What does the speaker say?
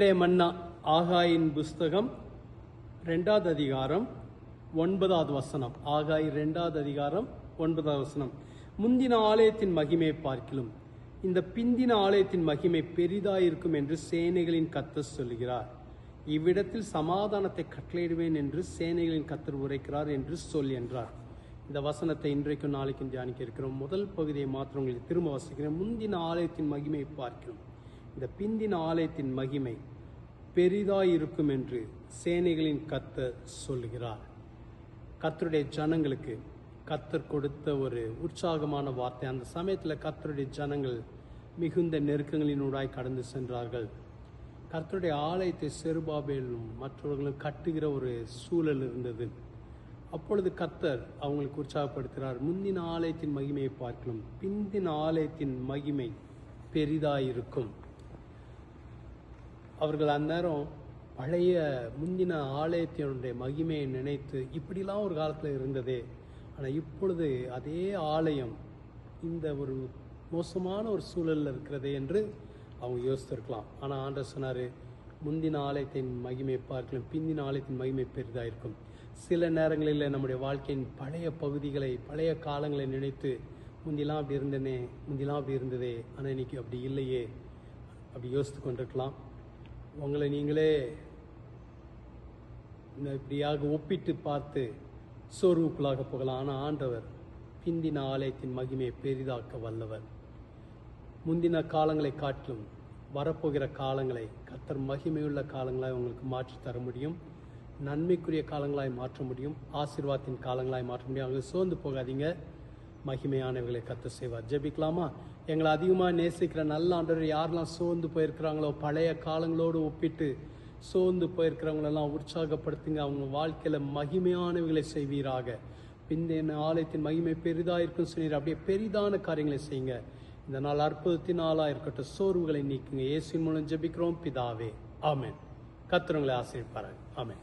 இன்றைய மன்னா ஆகாயின் புஸ்தகம் 2வது அதிகாரம் 9வது வசனம். ஆகாய் 2வது அதிகாரம் 9வது வசனம். முந்தின ஆலயத்தின் மகிமையை பார்க்கிலும் இந்த பிந்தின ஆலயத்தின் மகிமை பெரிதாயிருக்கும் என்று சேனைகளின் கர்த்தர் சொல்லுகிறார். இவ்விடத்தில் சமாதானத்தை கட்டளையிடுவேன் என்று சேனைகளின் கர்த்தர் உரைக்கிறார் என்று சொல் என்றார். இந்த வசனத்தை இன்றைக்கும் நாளைக்கும் தியானிக்க இருக்கிறோம். முதல் பகுதியை மாத்திரம் உங்களுக்கு திரும்ப வாசிக்கிறேன். முந்தின ஆலயத்தின் மகிமையை பார்க்கிறோம், இந்த பிந்தின ஆலயத்தின் மகிமை பெரிதாயிருக்கும் என்று சேனைகளின் கர்த்தர் சொல்லுகிறார். கர்த்தருடைய ஜனங்களுக்கு கர்த்தர் கொடுத்த ஒரு உற்சாகமான வார்த்தை. அந்த சமயத்தில் கர்த்தருடைய ஜனங்கள் மிகுந்த நெருக்கங்களினூடாய் கடந்து சென்றார்கள். கர்த்தருடைய ஆலயத்தை செருபாபேலும் மற்றவர்களும் கட்டுகிற ஒரு சூழல் இருந்தது. அப்பொழுது கர்த்தர் அவங்களுக்கு உற்சாகப்படுத்துகிறார். முந்தின ஆலயத்தின் மகிமையை பார்க்கலாம், பிந்தின ஆலயத்தின் மகிமை பெரிதாயிருக்கும். அவர்கள் அந்நேரம் பழைய முந்தின ஆலயத்தினுடைய மகிமையை நினைத்து இப்படிலாம் ஒரு காலத்தில் இருந்ததே, ஆனால் இப்பொழுது அதே ஆலயம் இந்த ஒரு மோசமான ஒரு சூழலில் இருக்கிறதே என்று அவங்க யோசித்திருக்கலாம். ஆனால் ஆண்டவர் சொன்னார், முந்தின ஆலயத்தின் மகிமை பார்க்கலாம், பிந்தின ஆலயத்தின் மகிமை பெரிதாக இருக்கும். சில நேரங்களில் நம்முடைய வாழ்க்கையின் பழைய பகுதிகளை, பழைய காலங்களை நினைத்து முந்திலாம் அப்படி இருந்தேனே, முந்திலாம் அப்படி இருந்ததே, ஆனால் இன்னைக்கு அப்படி இல்லையே, அப்படி யோசித்து கொண்டிருக்கலாம். உங்களை நீங்களே இப்படியாக ஒப்பிட்டு பார்த்து சோர்வுக்குள்ளாக போகலாம். ஆனால் ஆண்டவர் பிந்தின ஆலயத்தின் மகிமையை பெரிதாக்க வல்லவர். முந்தின காலங்களை காட்டிலும் வரப்போகிற காலங்களை கர்த்தர் மகிமையுள்ள காலங்களாய் உங்களுக்கு மாற்றி தர முடியும். நன்மைக்குரிய காலங்களாய் மாற்ற முடியும். ஆசீர்வாதத்தின் காலங்களாய் மாற்ற முடியும். அவங்க சோர்ந்து போகாதீங்க, மகிமையானவர்களை கர்த்தர் செய்வார். ஜெபிக்கலாமா? எங்களை அதிகமாக நேசிக்கிற நல்ல ஆண்டவர், யாரெல்லாம் சோர்ந்து போயிருக்கிறாங்களோ, பழைய காலங்களோடு ஒப்பிட்டு சோர்ந்து போயிருக்கிறவங்களெல்லாம் உற்சாகப்படுத்துங்க. அவங்க வாழ்க்கையில் மகிமையானவர்களை செய்வீராக. பிந்தின ஆலயத்தின் மகிமை பெரிதாக இருக்குன்னு சொன்னீர், அப்படியே பெரிதான காரியங்களை செய்யுங்க. இந்த நாள் அற்புதத்தின் நாளாக இருக்கட்டும். சோர்வுகளை நீக்குங்க. இயேசுவின் மூலம் ஜெபிக்கிறோம் பிதாவே, ஆமென். கர்த்தர் உங்களை ஆசீர்வதிப்பாராக. ஆமென்.